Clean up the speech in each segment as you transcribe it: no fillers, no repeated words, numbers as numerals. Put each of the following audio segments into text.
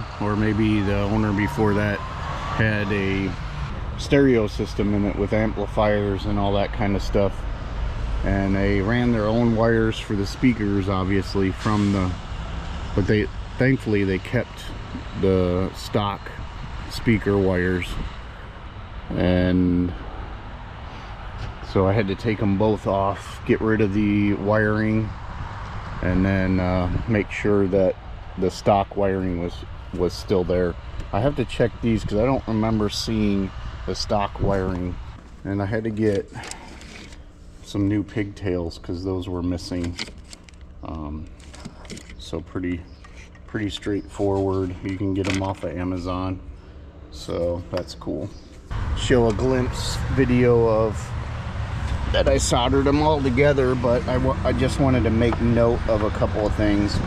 owner, or maybe the owner before that, had a stereo system in it with amplifiers and all that kind of stuff, and they ran their own wires for the speakers, obviously, from the, but they thankfully they kept the stock speaker wires, and so I had to take them both off, get rid of the wiring, and then make sure that the stock wiring was still there. I have to check these because I don't remember seeing the stock wiring, and I had to get some new pigtails because those were missing. So pretty straightforward. You can get them off of Amazon, so that's cool. Show a glimpse video of that I soldered them all together, but I just wanted to make note of a couple of things.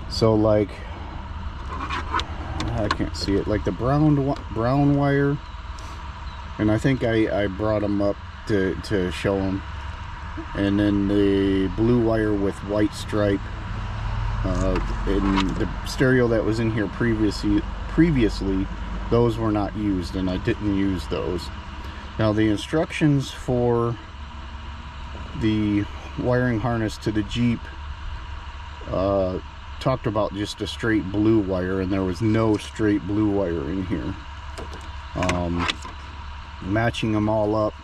So like, I can't see it, like the brown wire, and I think I brought them up to show them, and then the blue wire with white stripe in the stereo that was in here previously, those were not used, and I didn't use those. Now the instructions for the wiring harness to the Jeep talked about just a straight blue wire, and there was no straight blue wire in here. Matching them all up,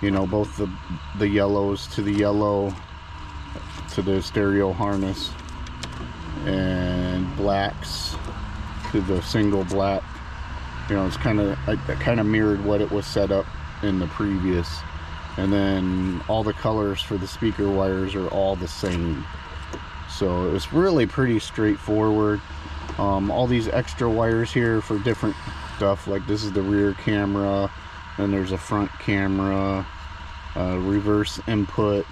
you know, both the yellows to the yellow to the stereo harness, and blacks to the single black. You know, it's kind of mirrored what it was set up in the previous, and then all the colors for the speaker wires are all the same. So it's really pretty straightforward. All these extra wires here for different stuff, like this is the rear camera, and there's a front camera, reverse input,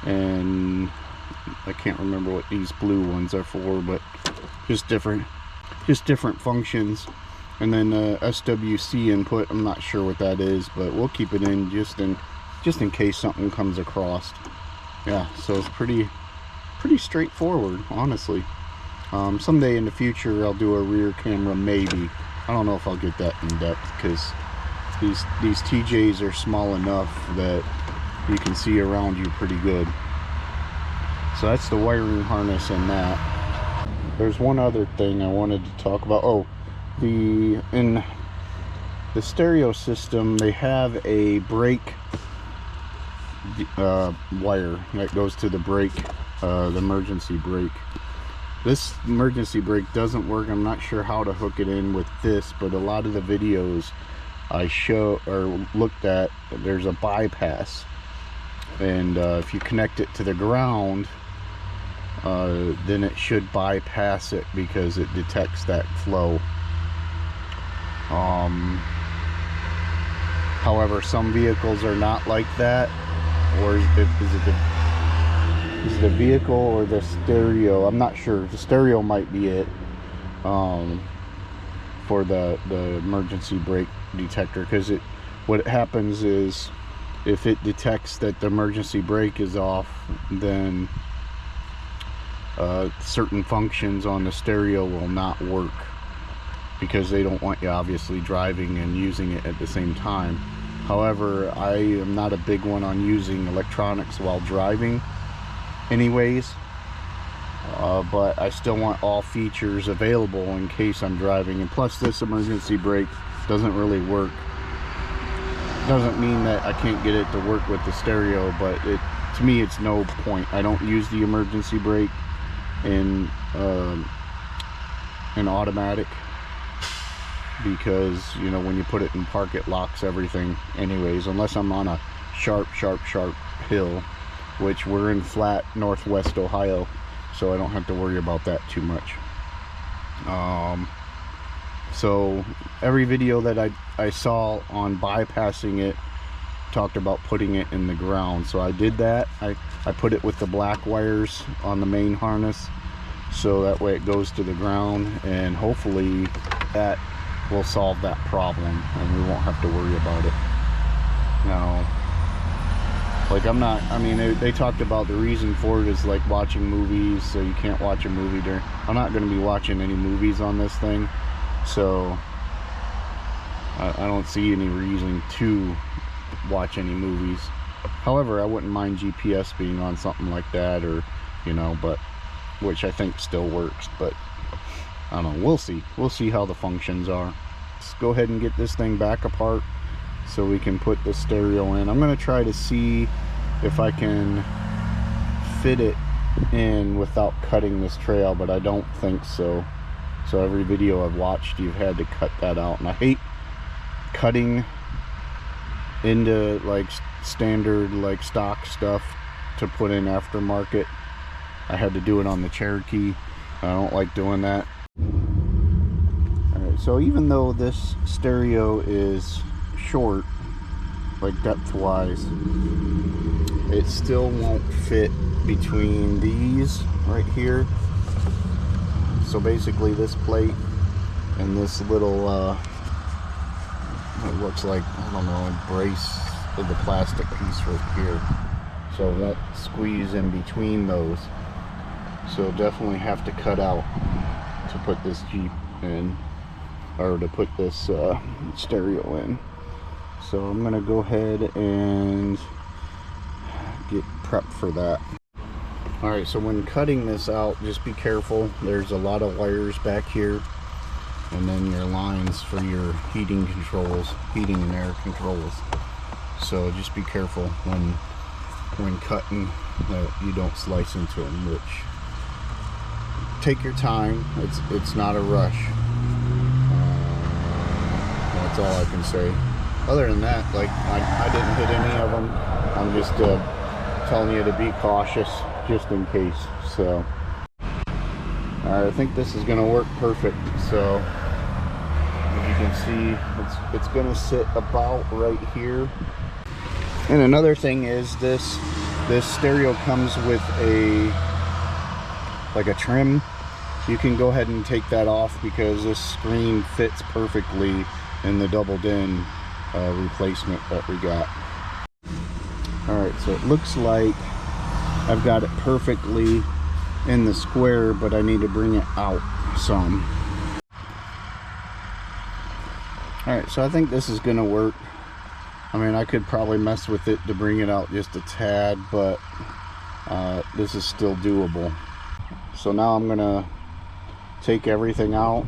and I can't remember what these blue ones are for, but just different functions. And then SWC input, I'm not sure what that is, but we'll keep it in just in case something comes across. Yeah, so it's pretty straightforward, honestly. Someday in the future I'll do a rear camera, maybe. I don't know if I'll get that in depth, because these TJs are small enough that you can see around you pretty good. So that's the wiring harness and that. There's one other thing I wanted to talk about. Oh, in the stereo system, they have a brake wire that goes to the brake, the emergency brake. This emergency brake doesn't work. I'm not sure how to hook it in with this, but a lot of the videos I looked at, there's a bypass, and if you connect it to the ground, then it should bypass it because it detects that flow. However, some vehicles are not like that. Or is it the vehicle or the stereo? I'm not sure. The stereo might be it, for the emergency brake detector, because what happens is, if it detects that the emergency brake is off, then certain functions on the stereo will not work, because they don't want you obviously driving and using it at the same time. However, I am not a big one on using electronics while driving anyways, but I still want all features available in case I'm driving. And plus, this emergency brake doesn't really work. Doesn't mean that I can't get it to work with the stereo, but to me it's no point. I don't use the emergency brake in automatic, because, you know, when you put it in park, it locks everything anyways, unless I'm on a sharp hill, which we're in flat northwest Ohio, so I don't have to worry about that too much. So every video that I saw on bypassing it talked about putting it in the ground, so I did that. I put it with the black wires on the main harness, so that way it goes to the ground, and hopefully that will solve that problem and we won't have to worry about it. Now, Like, I'm not, I mean, they talked about the reason for it is like watching movies, so you can't watch a movie during. I'm not going to be watching any movies on this thing, so I don't see any reason to watch any movies. However, I wouldn't mind GPS being on something like that, or, you know, but, which I think still works, but I don't know, we'll see how the functions are. Let's go ahead and get this thing back apart so we can put the stereo in. I'm going to try to see if I can fit it in without cutting this trail, but I don't think so. So every video I've watched, you've had to cut that out, and I hate cutting into like standard like stock stuff to put in aftermarket. I had to do it on the Cherokee. I don't like doing that. Alright, so even though this stereo is short, like depth wise, it still won't fit between these right here. So basically this plate and this little it looks like, I don't know, a brace of the plastic piece right here, so it won't squeeze in between those. So definitely have to cut out to put this Jeep in, or to put this stereo in. So I'm gonna go ahead and get prepped for that. Alright, so when cutting this out, just be careful. There's a lot of wires back here, and then your lines for your heating controls, heating and air controls. So just be careful when cutting that you don't slice into them, which, take your time. It's not a rush. That's all I can say. Other than that, like, I didn't hit any of them. I'm just telling you to be cautious just in case. So I think this is gonna work perfect. So as you can see, it's gonna sit about right here. And another thing is this stereo comes with like a trim. You can go ahead and take that off because this screen fits perfectly in the double din replacement that we got. Alright, so it looks like I've got it perfectly in the square, but I need to bring it out some. Alright, so I think this is gonna work. I mean, I could probably mess with it to bring it out just a tad, but this is still doable. So now I'm gonna take everything out,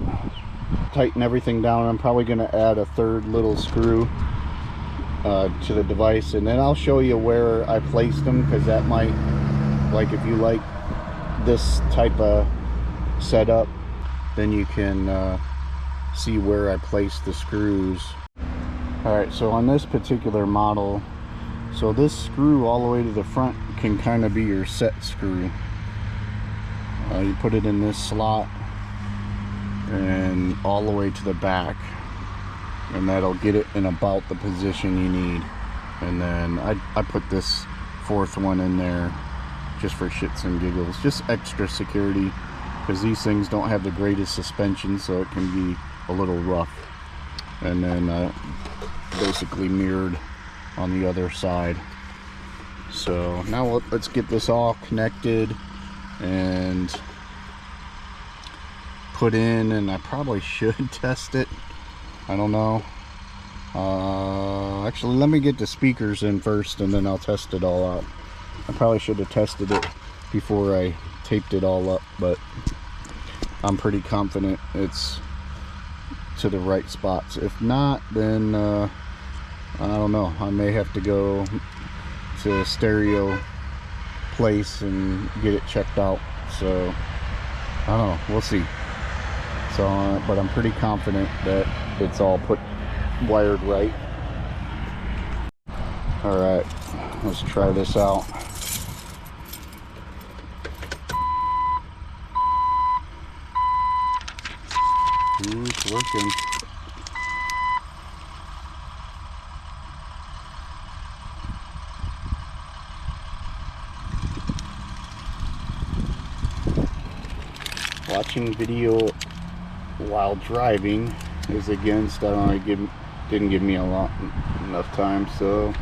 tighten everything down. I'm probably gonna add a third little screw to the device, and then I'll show you where I placed them, because that might, like, if you like this type of setup, then you can see where I placed the screws. Alright, so on this particular model, so this screw all the way to the front can kind of be your set screw. You put it in this slot and all the way to the back, and that'll get it in about the position you need. And then I put this fourth one in there just for shits and giggles, just extra security, because these things don't have the greatest suspension, so it can be a little rough. And then basically mirrored on the other side. So now let's get this all connected and put in, and I probably should test it. I don't know. Actually, let me get the speakers in first, and then I'll test it all out. I probably should have tested it before I taped it all up, but I'm pretty confident it's to the right spots. If not, then I don't know, I may have to go to a stereo place and get it checked out. So I don't know, we'll see. So but I'm pretty confident that it's all wired right. All right, let's try this out. It's working. Watching video while driving is against, I don't know, didn't give me enough time, so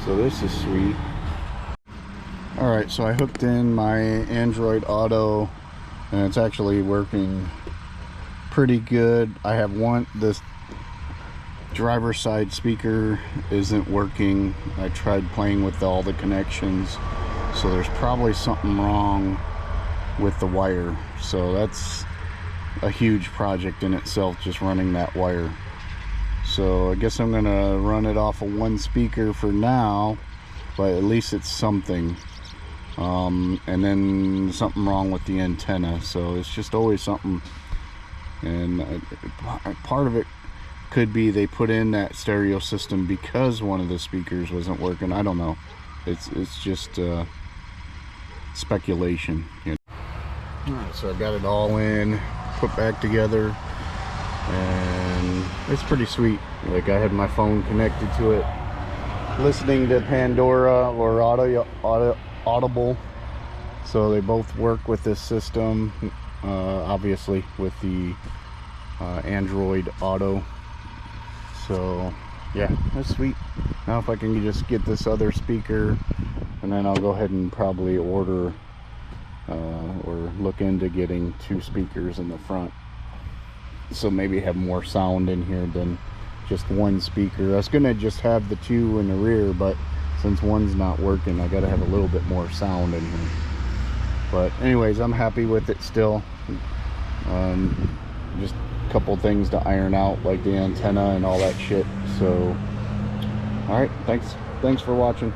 So this is sweet. Alright, so I hooked in my Android Auto and it's actually working pretty good. I have this driver's side speaker isn't working. I tried playing with all the connections, so there's probably something wrong with the wire. So that's a huge project in itself, just running that wire. So I guess I'm gonna run it off of one speaker for now, but at least it's something. And then something wrong with the antenna, so it's just always something. And part of it could be they put in that stereo system because one of the speakers wasn't working. I don't know. It's just speculation, you know. Alright, so I got it all in, put back together, and it's pretty sweet. Like, I had my phone connected to it, listening to Pandora or Audible, so they both work with this system. Obviously with the Android Auto. So yeah, that's sweet. Now if I can just get this other speaker, and then I'll go ahead and probably order or look into getting 2 speakers in the front, so maybe have more sound in here than just one speaker. I was gonna just have the 2 in the rear, but since one's not working, I gotta have a little bit more sound in here. But anyways, I'm happy with it still. Just a couple things to iron out, like the antenna and all that shit. So all right, thanks for watching.